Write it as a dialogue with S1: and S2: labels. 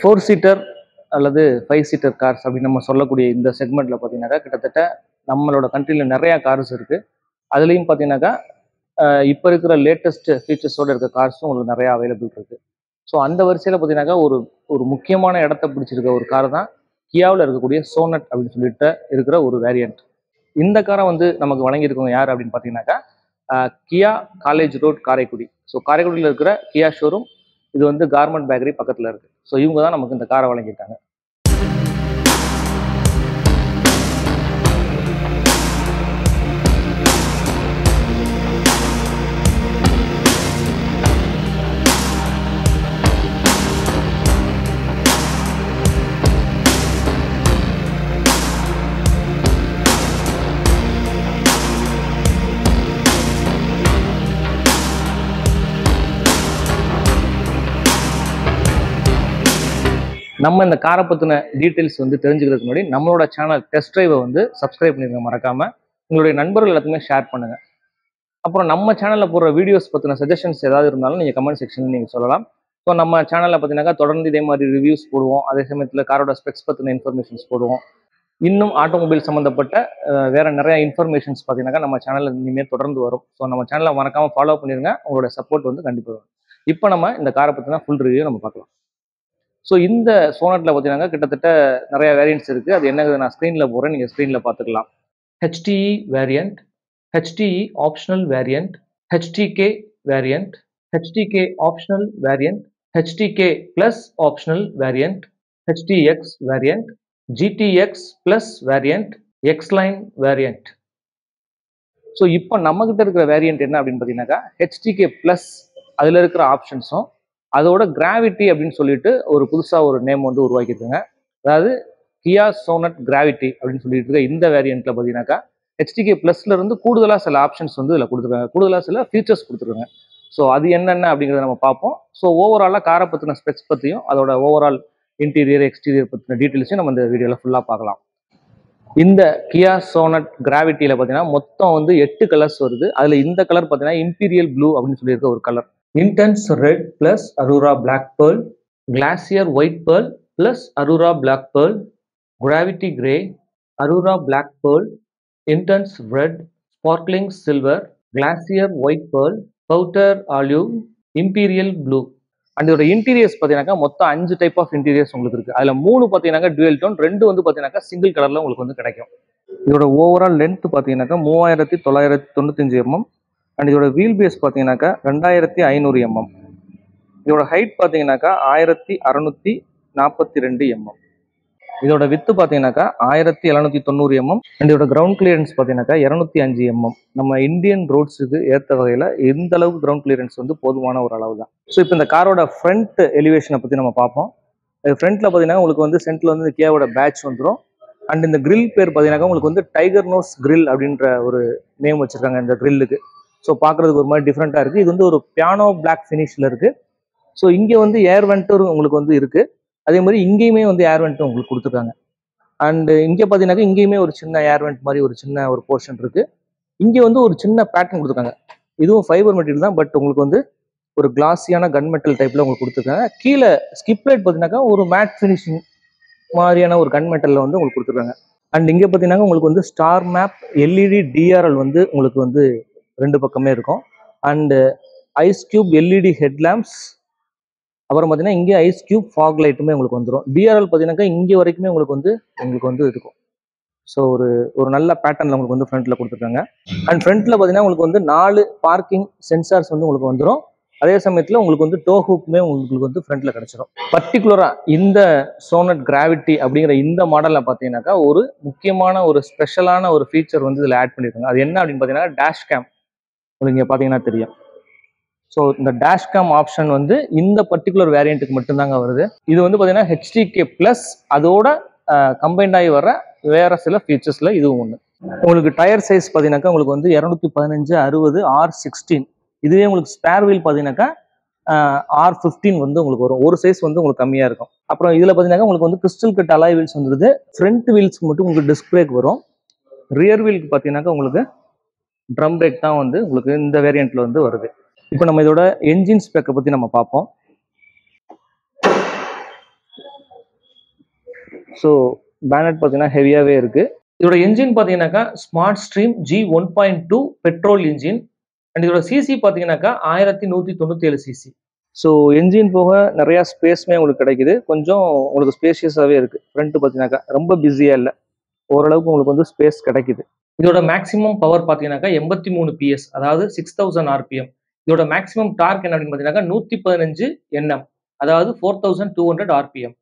S1: 4 seater அல்லது 5 seater cars அப்படின்னு நம்ம சொல்லக்கூடிய இந்த செக்மெண்ட்ல பார்த்தீங்கன்னாக்கா கிட்டத்தட்ட நம்மளோட கண்ட்ரியில் நிறையா கார்ஸ் இருக்குது. அதுலேயும் பார்த்தீங்கன்னாக்கா இப்போ இருக்கிற லேட்டஸ்ட் ஃபீச்சர்ஸோடு இருக்க கார்ஸும் உங்களுக்கு நிறையா அவைலபிள் இருக்குது. ஸோ அந்த வரிசையில் பார்த்தீங்கன்னாக்கா ஒரு ஒரு முக்கியமான இடத்த பிடிச்சிருக்க ஒரு கார் தான் கியாவில் இருக்கக்கூடிய சோனட் அப்படின்னு சொல்லிட்டு இருக்கிற ஒரு வேரியண்ட். இந்த காரை வந்து நமக்கு வழங்கியிருக்கவங்க யார் அப்படின்னு பார்த்தீங்கன்னாக்கா கியா காலேஜ் ரோட் காரைக்குடி. ஸோ காரைக்குடியில் இருக்கிற கியா ஷோரூம் இது வந்து கார்மெண்ட் பேக்கரி பக்கத்தில் இருக்குது. ஸோ இவங்க தான் நமக்கு இந்த காரை வழங்கியிருக்காங்க. நம்ம இந்த காரை பற்றின டீட்டெயில்ஸ் வந்து தெரிஞ்சுக்கிறதுக்கு முன்னாடி நம்மளோட சேனல் டெஸ்ட் ட்ரைவை வந்து சப்ஸ்கிரைப் பண்ணிருங்க மறக்காமல். உங்களுடைய நண்பர்கள் எல்லாத்துக்குமே ஷேர் பண்ணுங்கள். அப்புறம் நம்ம சேனலில் போடுற வீடியோஸ் பற்றின சஜஷன்ஸ் ஏதாவது இருந்தாலும் நீங்கள் கமெண்ட் செக்ஷனில் நீங்கள் சொல்லலாம். ஸோ நம்ம சேனலில் பார்த்தீங்கன்னாக்கா தொடர்ந்து இதே மாதிரி ரிவ்யூஸ் போடுவோம். அதே சமயத்தில் காரோட ஸ்பெக்ஸ் பற்றின இன்ஃபர்மேஷன்ஸ் போடுவோம். இன்னும் ஆட்டோமொபைல் சம்மந்தப்பட்ட வேறு நிறையா இன்ஃபர்மேஷன்ஸ் பார்த்தீங்கன்னாக்கா நம்ம சேனலில் இனிமேல் தொடர்ந்து வரும். ஸோ நம்ம சேனலை மறக்காமல் ஃபாலோ பண்ணிடுங்க. உங்களோட சப்போர்ட் வந்து கண்டிப்பாக வரும். இப்போ நம்ம இந்த காரை பற்றின ஃபுல் ரிவ்யூ நம்ம பார்க்கலாம். ஸோ இந்த சோனட்டில் பார்த்தீங்கன்னா கிட்டத்தட்ட நிறைய வேரியன்ட்ஸ் இருக்குது. அது என்னது நான் ஸ்க்ரீனில் போடுறேன், நீங்கள் ஸ்க்ரீனில் பார்த்துக்கலாம். HTE variant, HTE optional variant, HTK variant, HTK optional variant, HTK plus optional variant, HTX variant, GTX plus variant, X-லைன் வேரியண்ட். ஸோ இப்போ நம்மகிட்ட இருக்கிற வேரியண்ட் என்ன அப்படின்னு பார்த்தீங்கன்னாக்கா HTK ப்ளஸ் அதில் இருக்கிற ஆப்ஷன்ஸும் அதோட கிராவிட்டி அப்படின்னு சொல்லிட்டு ஒரு புதுசாக ஒரு நேம் வந்து உருவாக்கியிருக்காங்க. அதாவது கியா சோனட் கிராவிட்டி அப்படின்னு சொல்லிட்டு இருக்க இந்த வேரியண்ட்டில் பார்த்தீங்கன்னாக்கா HTK ப்ளஸ்ல இருந்து கூடுதலாக சில ஆப்ஷன்ஸ் வந்து இதில் கொடுத்துருக்காங்க, கூடுதலாக சில ஃபீச்சர்ஸ் கொடுத்துருக்காங்க. ஸோ அது என்னென்ன அப்படிங்கிறத நம்ம பார்ப்போம். ஸோ ஓவராலாக காரை பற்றின ஸ்பெக்ஸ் பற்றியும் அதோட ஓவரால் இன்டீரியர் எக்ஸ்டீரியர் பற்றின டீட்டெயில்ஸையும் நம்ம இந்த வீடியோவில் ஃபுல்லாக பார்க்கலாம். இந்த கியா சோனட் கிராவிட்டியில் பார்த்தீங்கன்னா மொத்தம் வந்து 8 கலர்ஸ் வருது. அதில் இந்த கலர் பார்த்தீங்கன்னா இம்பீரியல் ப்ளூ அப்படின்னு சொல்லியிருக்க ஒரு colour, Intense Red plus Aurora Black Pearl, Glacier White Pearl plus Aurora Black Pearl, Gravity Grey, Aurora Black Pearl, Intense Red, Sparkling Silver, Glacier White Pearl, Powder Olive, Imperial Blue. And இதோட interiors பார்த்தீங்கன்னாக்கா மொத்தம் 5 type of interiors உங்களுக்கு இருக்குது. அதில் 3 பார்த்தீங்கன்னாக்கா twelve tone, 2 வந்து பார்த்தீங்கன்னாக்கா single கலரில் உங்களுக்கு வந்து கிடைக்கும். இதோட ஓவரால் லென்த் பார்த்தீங்கன்னாக்கா 3995 mm. அண்ட் இதோட வீல் பேஸ் பார்த்தீங்கன்னாக்கா 2500 mm. இதோட ஹைட் பார்த்தீங்கன்னாக்கா 1642 mm. இதோட வித்து பார்த்தீங்கன்னாக்கா 1790 mm. அண்ட் இதோட கிரவுண்ட் கிளியரன்ஸ் பார்த்தீங்கன்னாக்கா 205 mm. நம்ம இந்தியன் ரோட்ஸுக்கு ஏற்ற வகையில் எந்த அளவுக்கு கிரவுண்ட் கிளியரன்ஸ் வந்து போதுமான ஒரு அளவு தான். ஸோ இப்போ இந்த காரோட ஃப்ரண்ட் எலிவேஷனை பற்றி நம்ம பார்ப்போம். ஃப்ரண்ட்டில் பார்த்தீங்கன்னா உங்களுக்கு வந்து சென்டரில் வந்து கியாவோட பேட்ச் வந்துடும். அண்ட் இந்த கிரில் பேர் பார்த்தீங்கன்னாக்கா உங்களுக்கு வந்து டைகர் நோஸ் கிரில் அப்படின்ற ஒரு நேம் வச்சுருக்காங்க இந்த கிரில்லுக்கு. ஸோ பார்க்குறதுக்கு ஒரு மாதிரி டிஃப்ரெண்ட்டாக இருக்குது. இது வந்து ஒரு பியானோ பிளாக் ஃபினிஷில் இருக்குது. ஸோ இங்கே வந்து ஏர் வென்ட்டும் உங்களுக்கு வந்து இருக்குது. அதே மாதிரி இங்கேயுமே வந்து ஏர் வென்ட்டும் உங்களுக்கு கொடுத்துருக்காங்க. அண்டு இங்கே பார்த்தீங்கன்னாக்கா இங்கேயுமே ஒரு சின்ன ஏர் வென்ட் மாதிரி ஒரு சின்ன ஒரு போர்ஷன் இருக்குது. இங்கே வந்து ஒரு சின்ன பேட்டர்ன் கொடுத்துருக்காங்க. இதுவும் ஃபைபர் மெட்டீரியல் தான், பட் உங்களுக்கு வந்து ஒரு கிளாஸியான கன் மெட்டல் டைப்பில் உங்களுக்கு கொடுத்துருக்காங்க. கீழே ஸ்கிப் லைட் பார்த்தீங்கன்னாக்கா ஒரு மேட் ஃபினிஷிங் மாதிரியான ஒரு கன் மெட்டலில் வந்து உங்களுக்கு கொடுத்துருக்காங்க. அண்ட் இங்கே பார்த்தீங்கன்னா உங்களுக்கு வந்து ஸ்டார் மேப் LED DRL வந்து உங்களுக்கு வந்து 2 பக்கமே இருக்கும். And ice cube LED headlamps, அப்புறம் பார்த்தீங்கன்னா இங்கே ஐஸ் கியூப் ஃபாக் லைட்டுமே உங்களுக்கு வந்துடும். DRL பார்த்தீங்கன்னாக்கா இங்கே வரைக்குமே உங்களுக்கு வந்து இருக்கும். ஸோ ஒரு நல்ல பேட்டர்னில் உங்களுக்கு வந்து ஃப்ரண்ட்டில் கொடுத்துருக்காங்க. அண்ட் ஃப்ரண்ட்டில் பார்த்தீங்கன்னா உங்களுக்கு வந்து 4 பார்க்கிங் சென்சார்ஸ் வந்து உங்களுக்கு வந்துடும். அதே சமயத்தில் உங்களுக்கு வந்து டோ ஹூக்குமே உங்களுக்கு வந்து ஃப்ரண்ட்டில் கிடச்சிடும். பர்டிகுலராக இந்த சோனட் கிராவிட்டி அப்படிங்கிற இந்த மாடலில் பார்த்தீங்கன்னாக்கா ஒரு முக்கியமான ஒரு ஸ்பெஷலான ஒரு ஃபீச்சர் வந்து இதில் ஆட் பண்ணியிருக்காங்க. அது என்ன அப்படின்னு பார்த்தீங்கன்னா டேஷ் கேம். உங்களுக்கு இங்கே பார்த்தீங்கன்னா தெரியும். ஸோ இந்த டேஷ்காம் ஆப்ஷன் வந்து இந்த பர்டிகுலர் வேரியண்ட்டுக்கு மட்டும்தாங்க வருது. இது வந்து பார்த்தீங்கன்னா HTK ப்ளஸ் அதோட கம்பைண்ட் ஆகி வர வேற சில ஃபீச்சர்ஸில் இதுவும் ஒன்று. உங்களுக்கு டயர் சைஸ் பார்த்தீங்கன்னாக்கா உங்களுக்கு வந்து 215 60 R16. இதுவே உங்களுக்கு ஸ்பேர் வீல் பார்த்தீங்கன்னாக்கா R15 வந்து உங்களுக்கு வரும். ஒரு சைஸ் வந்து உங்களுக்கு கம்மியாக இருக்கும். அப்புறம் இதில் பார்த்தீங்கன்னா உங்களுக்கு வந்து கிறிஸ்டல் கட் அலாய் வீல்ஸ் வந்துருது. ஃப்ரண்ட் வீல்ஸ்க்கு மட்டும் உங்களுக்கு டிஸ்க் பிரேக் வரும். ரியர் வீலுக்கு பார்த்தீங்கன்னாக்கா உங்களுக்கு ட்ரம் பிரேக் தான் வந்து உங்களுக்கு இந்த வேரியண்ட்ல வந்து வருது. இப்போ நம்ம இதோட என்ஜின் ஸ்பெக்கை பற்றி நம்ம பார்ப்போம். ஸோ பேனட் பார்த்தீங்கன்னா ஹெவியாகவே இருக்குது. இதோட என்ஜின் பார்த்தீங்கன்னாக்கா smart stream G1.2 petrol engine. And இதோட சிசி பார்த்தீங்கன்னாக்கா 1197 சிசி. ஸோ என்ஜின் போக நிறையா ஸ்பேஸுமே உங்களுக்கு கிடைக்குது. கொஞ்சம் உங்களுக்கு ஸ்பேஷியஸாகவே இருக்குது. ஃப்ரண்ட்டு பார்த்தீங்கன்னாக்கா ரொம்ப பிஸியாக இல்லை, ஓரளவுக்கு உங்களுக்கு வந்து ஸ்பேஸ் கிடைக்குது. இதோட மேக்ஸிமம் பவர் பார்த்தீங்கன்னாக்கா 83 PS, அதாவது 6000 RPM. இதோட மேக்ஸிமம் டார்க் என்ன அப்படின்னு பார்த்தீங்கன்னாக்கா 115 Nm, அதாவது 4200 RPM.